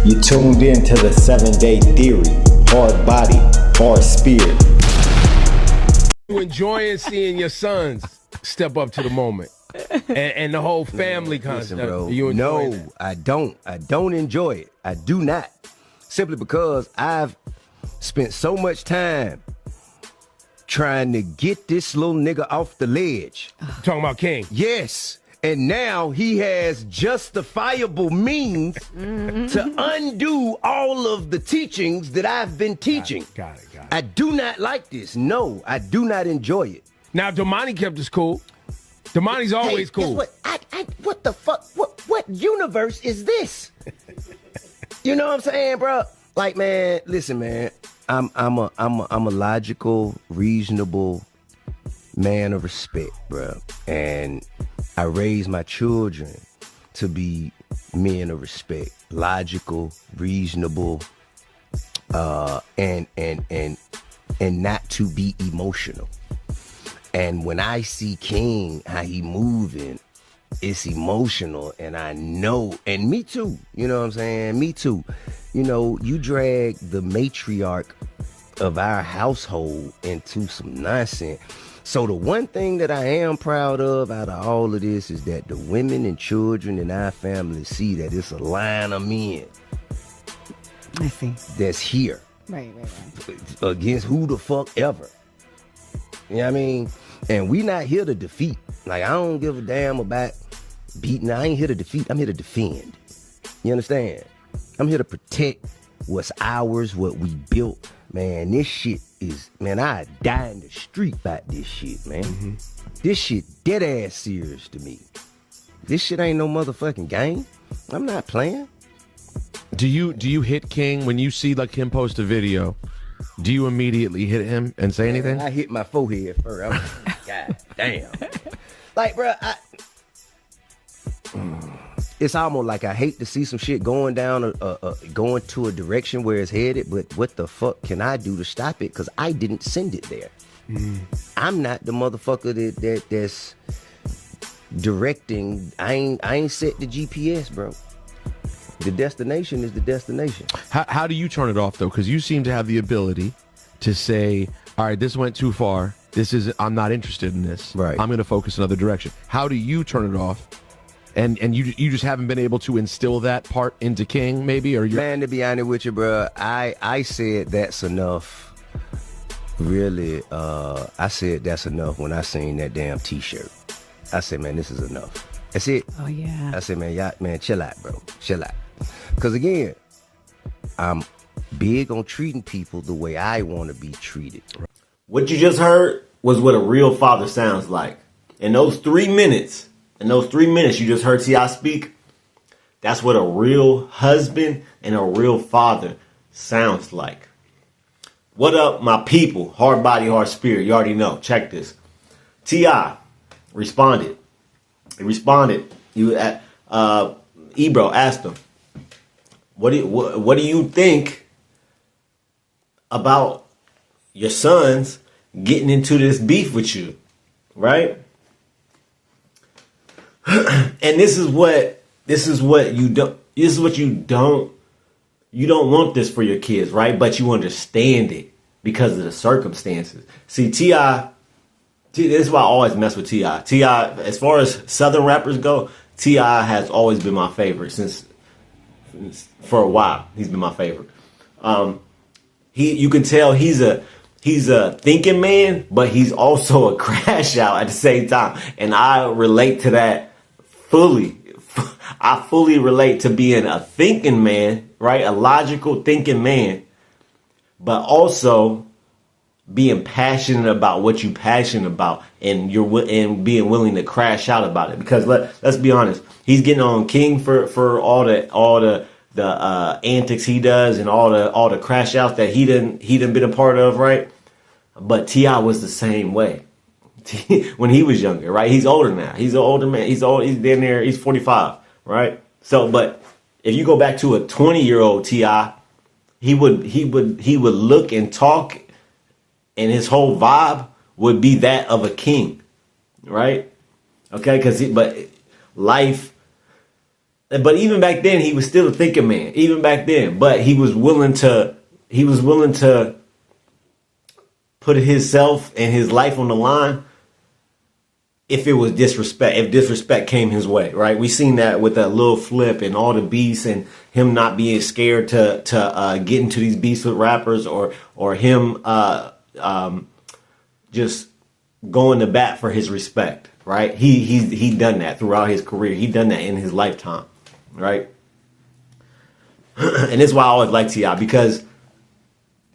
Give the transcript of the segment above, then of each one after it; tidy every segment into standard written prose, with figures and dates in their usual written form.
You tuned in to the 7-Day Theory. Hard body, hard spirit. You enjoying seeing your sons step up to the moment and the whole family concept. Listen, bro, You enjoying that? I don't. I don't enjoy it. I do not. Simply because I've spent so much time trying to get this little nigga off the ledge. Talking about King. Yes. And now he has justifiable means to undo all of the teachings that I've been teaching. Got it. I do not like this. No, I do not enjoy it. Now, Damani kept us cool. Damani's always cool. Guess what? What the fuck? What universe is this? You know what I'm saying, bro? Like, man, listen, man. I'm a logical, reasonable man of respect, bro. And I raise my children to be men of respect, logical, reasonable, and not to be emotional. And when I see King, how he moving, it's emotional, and I know, and me too, you know what I'm saying? Me too. You know, you drag the matriarch of our household into some nonsense. So the one thing that I am proud of out of all of this is that the women and children in our family see that it's a line of men. I see. That's here. Right. Against who the fuck ever. You know what I mean? And we not here to defeat. Like, I don't give a damn about beating. I ain't here to defeat. I'm here to defend. You understand? I'm here to protect what's ours, what we built. Man, this shit is, man, I die in the street about this shit, man. Mm-hmm. This shit dead ass serious to me. This shit ain't no motherfucking game. I'm not playing. Do you hit King when you see like him post a video? Do you immediately hit him and say anything? I hit my forehead first. I was like, God damn. Like, bro, it's almost like I hate to see some shit going down, going to a direction where it's headed, but what the fuck can I do to stop it? Because I didn't send it there. I'm not the motherfucker that's directing. I ain't set the GPS, bro. The destination is the destination. How do you turn it off, though? Because you seem to have the ability to say, all right, this went too far. I'm not interested in this. Right. I'm going to focus another direction. How do you turn it off? And you just haven't been able to instill that part into King, maybe? Or Man, to be honest with you, bro, I said that's enough. Really, I said that's enough when I seen that damn T-shirt. I said, man, this is enough. That's it. Oh, yeah. I said, man, chill out, bro. Chill out. Because, again, I'm big on treating people the way I want to be treated. What you just heard was what a real father sounds like. In those 3 minutes you just heard T.I. speak, that's what a real husband and a real father sounds like. What up, my people? Hard body, hard spirit. You already know. Check this. T.I. responded. He responded. Ebro asked him, what do you think about your sons getting into this beef with you, right? And this is what you don't want this for your kids, right? But you understand it because of the circumstances. See, T.I., this is why I always mess with T.I. T.I., as far as Southern rappers go, T.I. has always been my favorite for a while. He's been my favorite. You can tell he's a thinking man, but he's also a crash out at the same time. And I relate to that fully. I fully relate to being a thinking man, right? A logical thinking man, but also being passionate about what you're passionate about, and being willing to crash out about it. Because let's be honest, he's getting on King for all the antics he does and all the crash outs that he didn't been a part of, right? But T.I. was the same way when he was younger, right? He's older now. He's an older man. He's old. He's been there. He's 45, right? So, but if you go back to a 20-year-old T.I., he would look and talk, and his whole vibe would be that of a king, right? Okay, but life But even back then, he was still a thinking man. Even back then, but he was willing to put himself and his life on the line if it was disrespect, if disrespect came his way, right? We seen that with that little flip and all the beats and him not being scared to get into these beats with rappers or him just going to bat for his respect, right? He done that throughout his career. He done that in his lifetime, right? And that's why I always like T.I. because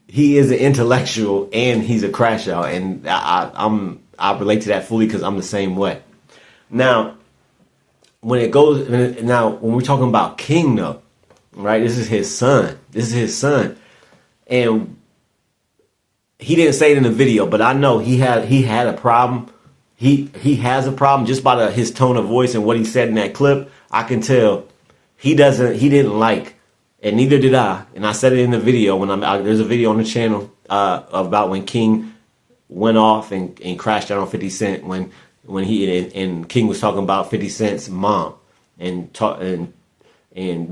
he is an intellectual and he's a crash out, and I relate to that fully because I'm the same way. Now, when we're talking about King though, right? This is his son. And he didn't say it in the video, but I know he had a problem. He has a problem just by his tone of voice and what he said in that clip. I can tell he didn't like, and neither did I. And I said it in the video there's a video on the channel about when King went off and crashed out on 50 Cent when and King was talking about 50 Cent's mom and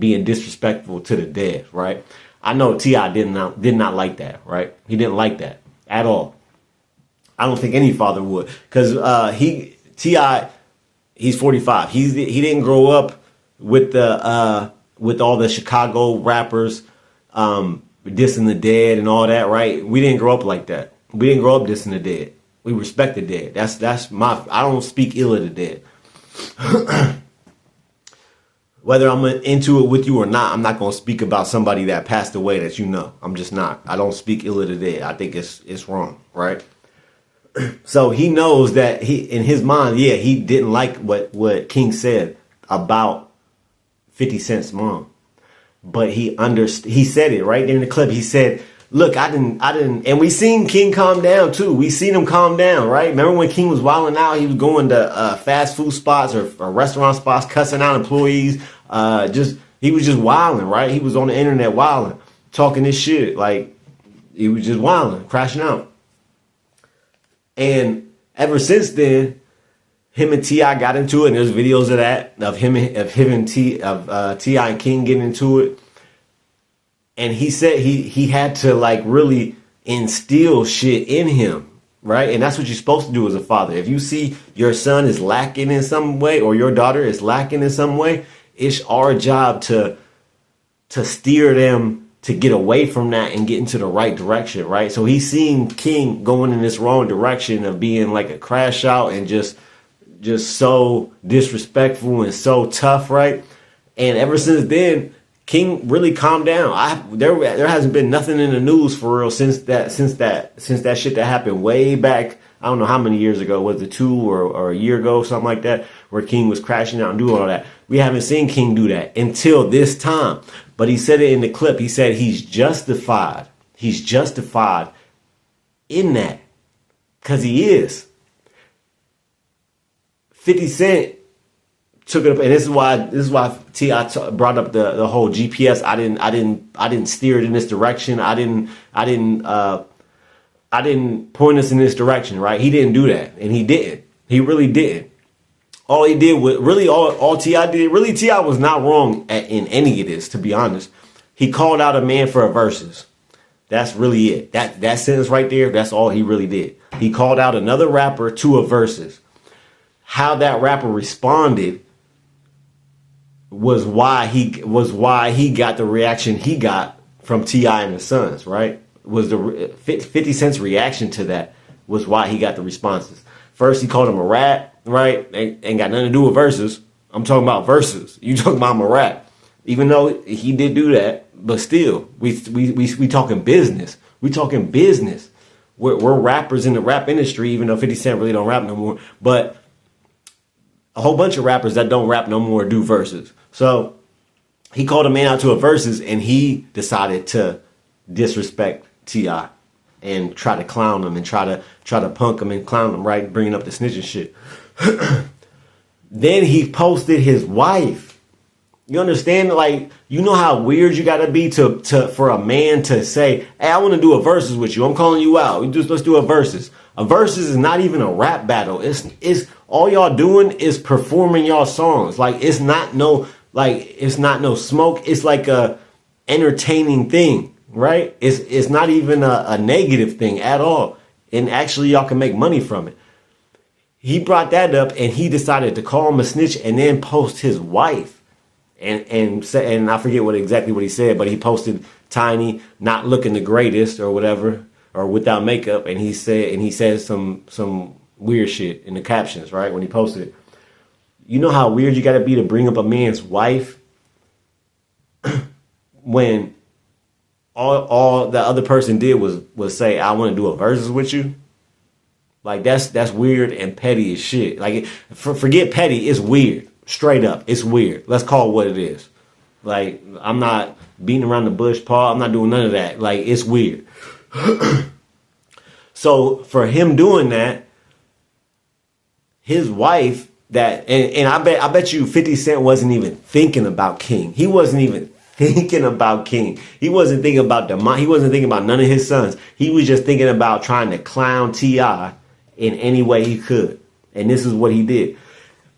being disrespectful to the dead, right? I know T.I. did not like that, right? He didn't like that at all. I don't think any father would, because T.I. he's 45. He didn't grow up with all the Chicago rappers dissing the dead and all that, right? We didn't grow up like that. We didn't grow up dissing the dead. We respect the dead. I don't speak ill of the dead. Whether I'm into it with you or not, I'm not going to speak about somebody that passed away that you know. I'm just not. I don't speak ill of the dead. I think it's wrong, right? So he knows that in his mind, yeah, he didn't like what King said about 50 Cent's mom. But he said it right there in the clip. He said, look, I didn't, and we seen King calm down too. We seen him calm down, right? Remember when King was wilding out? He was going to fast food spots or restaurant spots, cussing out employees. He was just wilding, right? He was on the internet wilding, talking this shit. Like, he was just wilding, crashing out. And ever since then, him and T.I. got into it, and there's videos of that, of T.I. and King getting into it. And he said he had to like really instill shit in him, right? And that's what you're supposed to do as a father. If you see your son is lacking in some way or your daughter is lacking in some way, it's our job to steer them to get away from that and get into the right direction, right? So he's seeing King going in this wrong direction of being like a crash out and just so disrespectful and so tough, right? And ever since then, King really calmed down. There hasn't been nothing in the news for real since that shit that happened way back. I don't know how many years ago. Was it 2 or a year ago, something like that, where King was crashing out and doing all that. We haven't seen King do that until this time. But he said it in the clip. He said he's justified. He's justified in that because he is. 50 Cent took it up, and this is why T.I. brought up the whole GPS. I didn't steer it in this direction. I didn't point us in this direction, right? He didn't do that, and he didn't. He really didn't. All he did was really all T.I. did. Really, T.I. was not wrong in any of this, to be honest. He called out a man for a versus. That's really it. That sentence right there. That's all he really did. He called out another rapper to a versus. How that rapper responded was why he got the reaction he got from T.I. and the Sons, right? Was the 50 Cent's reaction to that was why he got the responses. First, he called him a rat, right? Ain't got nothing to do with verses. I'm talking about verses. You talking about him a rat. Even though he did do that, but still, we talking business. We talking business. We're rappers in the rap industry, even though 50 Cent really don't rap no more. But a whole bunch of rappers that don't rap no more do verses. So he called a man out to a verses, and he decided to disrespect T.I. and try to clown him and try to punk him and clown him, right? Bringing up the snitching shit. Then he posted his wife. You understand? Like, you know how weird you gotta be for a man to say, hey, I want to do a versus with you. I'm calling you out. Let's do a versus. A versus is not even a rap battle. It's all y'all doing is performing y'all songs. Like, it's not no like it's not no smoke. It's like a entertaining thing, right? It's not even a negative thing at all. And actually y'all can make money from it. He brought that up and he decided to call him a snitch and then post his wife. And I forget exactly what he said, but he posted Tiny not looking the greatest or whatever, or without makeup, and he said some weird shit in the captions, right? When he posted it. You know how weird you gotta be to bring up a man's wife when all the other person did was say, I want to do a versus with you. Like that's weird and petty as shit. Like forget petty, it's weird. Straight up, it's weird. Let's call it what it is. Like I'm not beating around the bush, Paul. I'm not doing none of that. Like it's weird. So for him doing that, his wife and I bet you 50 Cent wasn't even thinking about King. He wasn't even thinking about King. He wasn't thinking about he wasn't thinking about none of his sons. He was just thinking about trying to clown T.I. in any way he could. And this is what he did.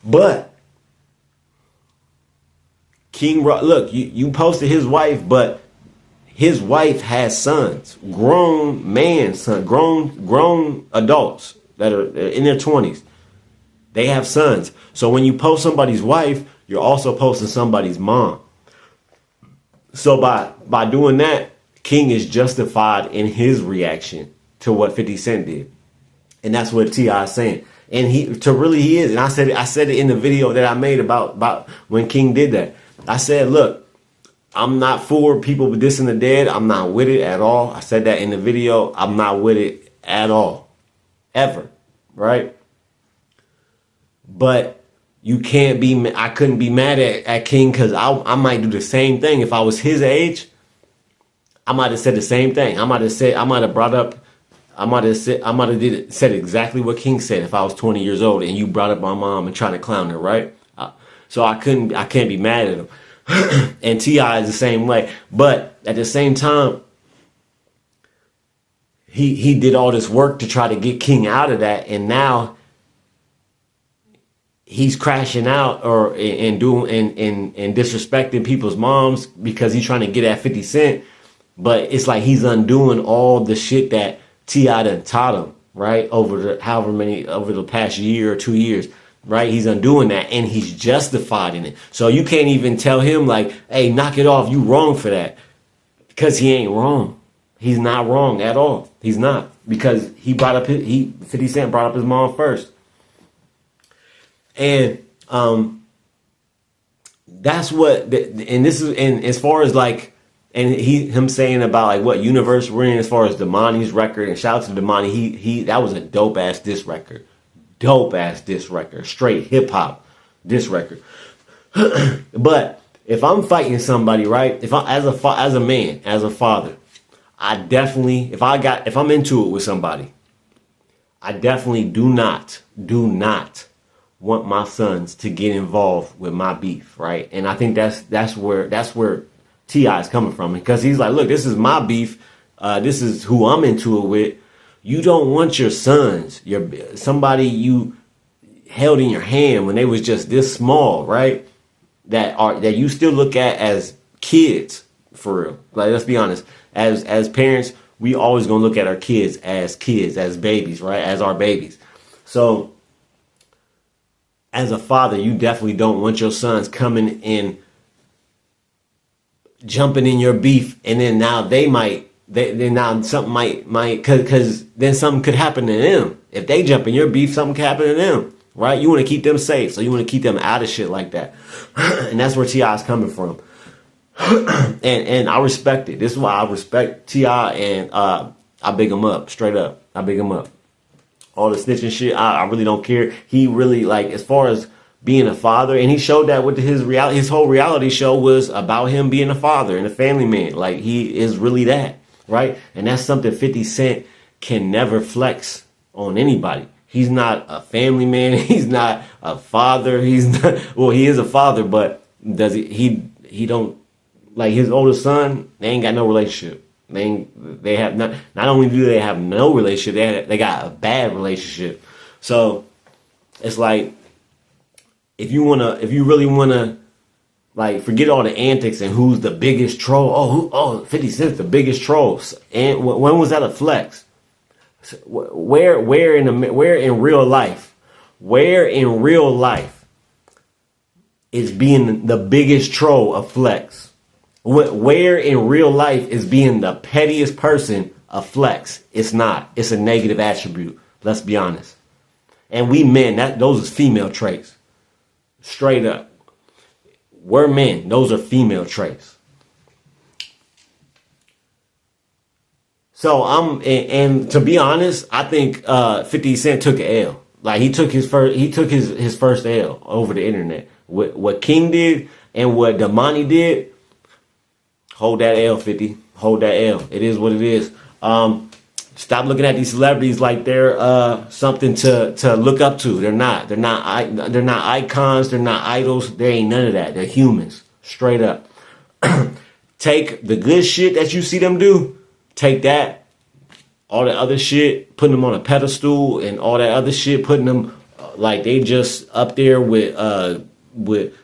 But King, look, you posted his wife, but his wife has sons, grown man son, grown adults that are in their 20s. They have sons. So when you post somebody's wife, you're also posting somebody's mom. So by doing that, King is justified in his reaction to what 50 Cent did. And that's what T.I. is saying. And he is. And I said it in the video that I made about when King did that. I said, look, I'm not for people dissing the dead. I'm not with it at all. I said that in the video. I'm not with it at all. Ever. Right? But I couldn't be mad at King because I might do the same thing. If I was his age, I might have said the same thing. I might have said exactly what King said if I was 20 years old and you brought up my mom and trying to clown her, right? So I can't be mad at him. And T.I. is the same way. But at the same time, he did all this work to try to get King out of that, and now he's crashing out and disrespecting people's moms because he's trying to get at 50 Cent. But it's like he's undoing all the shit that T.I. done taught him, right? Over the past year or 2 years, right? He's undoing that and he's justified in it. So you can't even tell him like, hey, knock it off. You wrong for that. Because he ain't wrong. He's not wrong at all. He's not. Because 50 Cent brought up his mom first. And that's what, and this is, and as far as like, and him saying about like what universe we're in as far as Damani's record, and shout out to Damani, he that was a dope ass diss record, straight hip hop diss record. But if I'm fighting somebody, right, if I as a man, as a father, I definitely if I'm into it with somebody, I definitely do not want my sons to get involved with my beef, right? And I think that's where T.I. is coming from, because he's like, look, this is my beef. This is who I'm into it with. You don't want your sons, somebody you held in your hand when they was just this small, right? That you still look at as kids, for real. Like, let's be honest. As parents, we always gonna look at our kids, as babies, right? As our babies. So as a father, you definitely don't want your sons coming in, jumping in your beef, and then now something might because then something could happen to them. If they jump in your beef, something could happen to them, right? You want to keep them safe, so you want to keep them out of shit like that. And that's where T.I. is coming from. and I respect it. This is why I respect T.I. and I big him up, straight up. I big him up. All the snitching shit, I really don't care. He really, like, as far as being a father, and he showed that with his whole reality show was about him being a father and a family man. Like, he is really that, right? And that's something 50 Cent can never flex on anybody. He's not a family man. He's not a father. He's not, well, he is a father, but does he don't, like, his oldest son, they ain't got no relationship. They have not only do they have no relationship, they got a bad relationship. So it's like, if you really wanna Like, forget all the antics and who's the biggest troll. Oh, 50 Cent's the biggest troll. And when was that a flex? Where in real life? Where in real life is being the biggest troll a flex? Where in real life is being the pettiest person a flex? It's not. It's a negative attribute. Let's be honest. And we men, those is female traits. Straight up. We're men. Those are female traits. So and to be honest, I think 50 Cent took an L. Like, he took his first L over the internet. What King did and what Damani did, hold that L, 50. Hold that L. It is what it is. Stop looking at these celebrities like they're something to look up to. They're not. They're not icons. They're not idols. There ain't none of that. They're humans. Straight up. Take the good shit that you see them do. Take that. All that other shit. Putting them on a pedestal and all that other shit. Putting them like they just up there with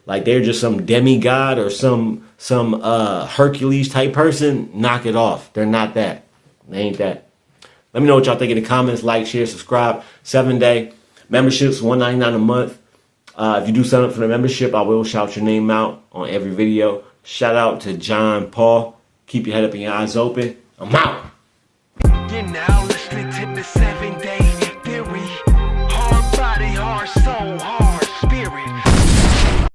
like they're just some demigod or some Hercules type person. Knock it off. They're not that. They ain't that. Let me know what y'all think in the comments. Like, share, subscribe. 7-day memberships, $1.99 a month. If you do sign up for the membership, I will shout your name out on every video. Shout out to John Paul. Keep your head up and your eyes open. I'm out. You're now listening to the 7-day theory. Hard body, hard soul, hard